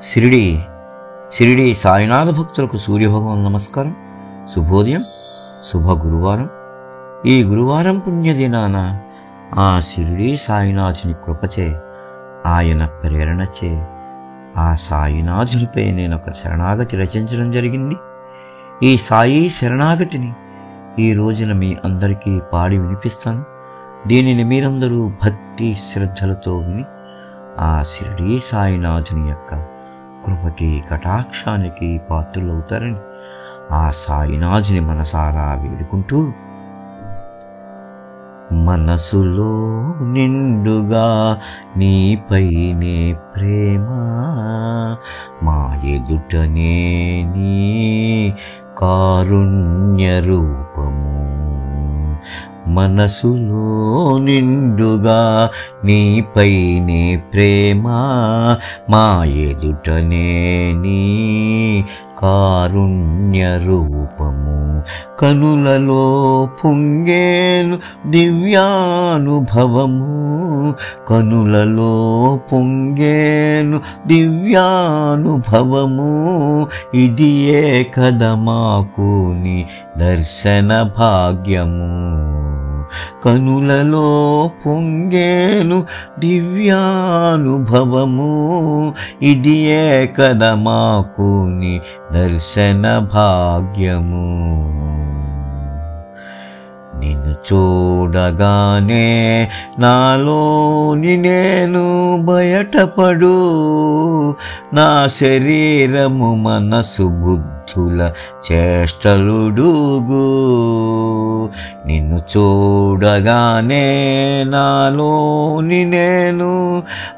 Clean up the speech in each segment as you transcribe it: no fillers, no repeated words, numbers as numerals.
షిరిడి సాయినాథ భక్తులకు సూర్యభగవాన్ నమస్కారం. శుభోదయం, శుభ గురువారం. ఈ గురువారం పుణ్యదినాన ఆ షిరిడి సాయినాథుని కృపచే, ఆయన ప్రేరణచే ఆ సాయినాథునిపై నేను ఒక శరణాగతి రచించడం జరిగింది. ఈ సాయి శరణాగతిని ఈ రోజున మీ అందరికీ పాడి వినిపిస్తాను. దీనిని మీరందరూ భక్తి శ్రద్ధలతో విని ఆ షిరిడి సాయినాథుని యొక్క కృపకి, కటాక్షానికి పాత్రులవుతారని ఆ సాయినాథుని మనసారా వేడుకుంటూ, మనసులో నిండుగా నీపైనే ప్రేమ, మా ఎదుటనే నీ కారుణ్య రూపము. మనసులో నిండుగా నీపైనే ప్రేమ, మా ఎదుటనే నీ కారుణ్య రూపము. కనులలో పొంగేను దివ్యానుభవము, కనులలో పొంగేను దివ్యానుభవము. ఇది ఏ కద మాకు నీ దర్శన భాగ్యము. కనులలో పొంగేను దివ్యానుభవము, ఇది ఏ కద మాకు నీ దర్శన భాగ్యము. నిన్ను చూడగానే నాలోని నేను బయటపడు, నా శరీరము మనసు బుద్ధుల చేష్టలుడుగు. నిన్ను చూడగానే నాలోని నేను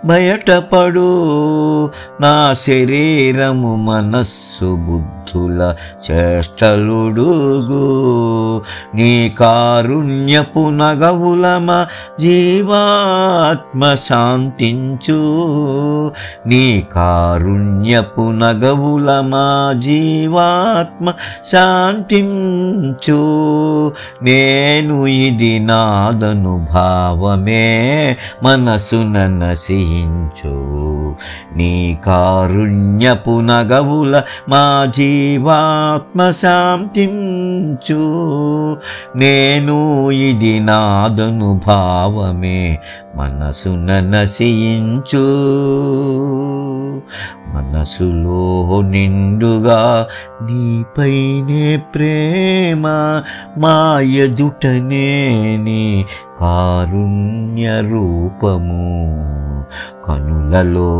బయటపడు, నా శరీరము మనస్సు బుద్ధుల చేష్టలుడుగు. నీ కారుణ్యపు నగవులమ జీవాత్మ శాంతించు, నీ కారుణ్యపు నగవులమ జీవాత్మ శాంతించు. నేను ఇది నాదనుభావమే మనసున నశించు, నీ కారుణ్యపు నగవుల మా జీవాత్మ శాంతించు. నేను ఇది నాదనుభావమే మనసున నశించు. మనసులో నిండుగా నీపైనే ప్రేమ, మా ఎదుటనే నీ కారుణ్య రూపము. కనులలో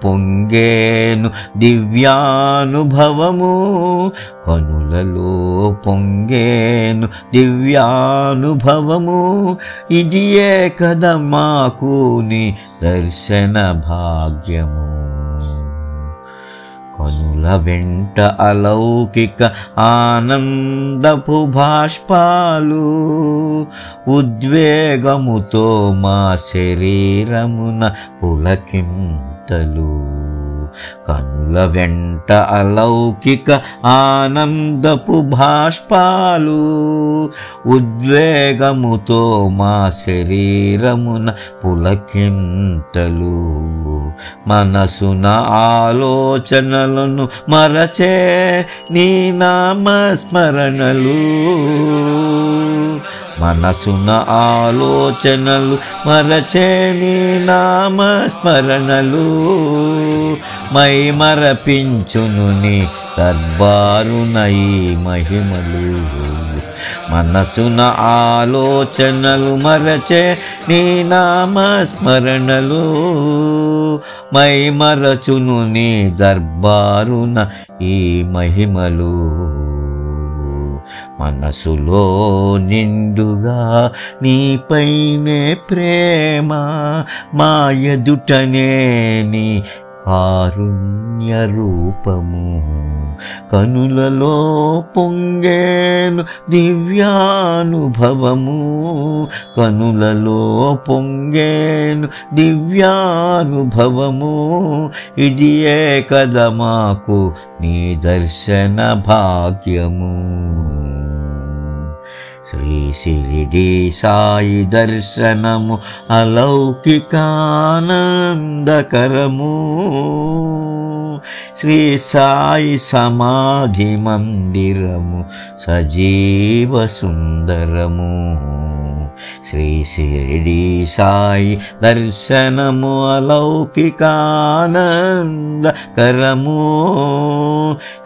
పొంగేను దివ్యానుభవము, కనులలో పొంగేను దివ్యానుభవము. ఇది ఏ కద మాకు నీ దర్శన భాగ్యము. కనుల వెంట అలౌకిక ఆనందపు భాష్పాలు, ఉద్వేగముతో మా శరీరమున పులకింతలు. కనుల వెంట అలౌకిక ఆనందపు భాష్పాలు, ఉద్వేగముతో మా శరీరమున పులకింతలు. మనసున ఆలోచనలను మరచే నీ నామస్మరణలు, మనసున ఆలోచనలు మరచే నీ నామస్మరణలు. మై మరపించును నీ దర్బారున ఈ మహిమలు. మనసున ఆలోచనలు మరచే నీ నామస్మరణలు, మై మరచును నీ దర్బారున ఈ మహిమలు. మనసులో నిండుగా నీపైనే ప్రేమ, మా ఎదుటనే నీ కారుణ్య రూపము. కనులలో పొంగేను దివ్యానుభవము, కనులలో పొంగేను దివ్యానుభవము. ఇది ఏ కద మాకు నీ దర్శన భాగ్యము. శ్రీ షిరిడి సాయి దర్శనము అలౌకికానందకరము. శ్రీ సాయి సమాధి మందిరము సజీవ సుందరము శ్రీ షిరిడి సాయి దర్శనము అలౌకికానందకరము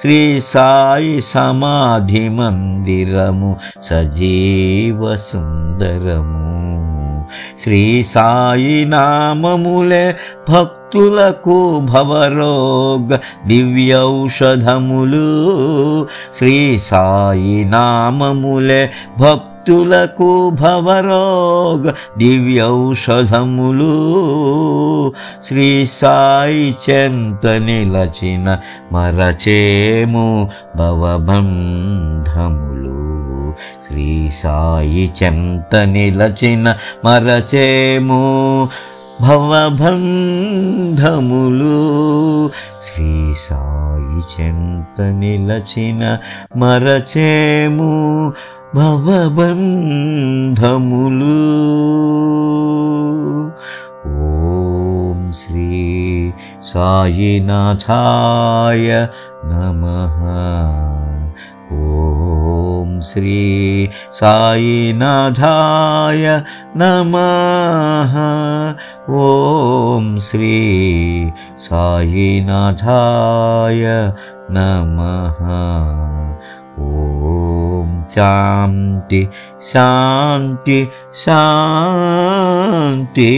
శ్రీ సాయి సమాధి మందిరము సజీవ సుందరము శ్రీ సాయి నామములే భక్తులకు భవరోగ దివ్యౌషధములు శ్రీ సాయి నామములే భక్తులకు భవరోగ దివ్యౌషధములు శ్రీ సాయి చెంత నిలచిన మరచేము భవబంధములు శ్రీ సాయి చెంత నిలచిన మరచేము భవబంధములు శ్రీ సాయి చెంత నిలచిన మరచేము భవబంధములు. ఓం శ్రీ సాయినాథాయ నమః. ఓం శ్రీ సాయినాథాయ నమః. ఓం శ్రీ సాయినాథాయ నమః. ఓం శాంతి శాంతి శాంతి.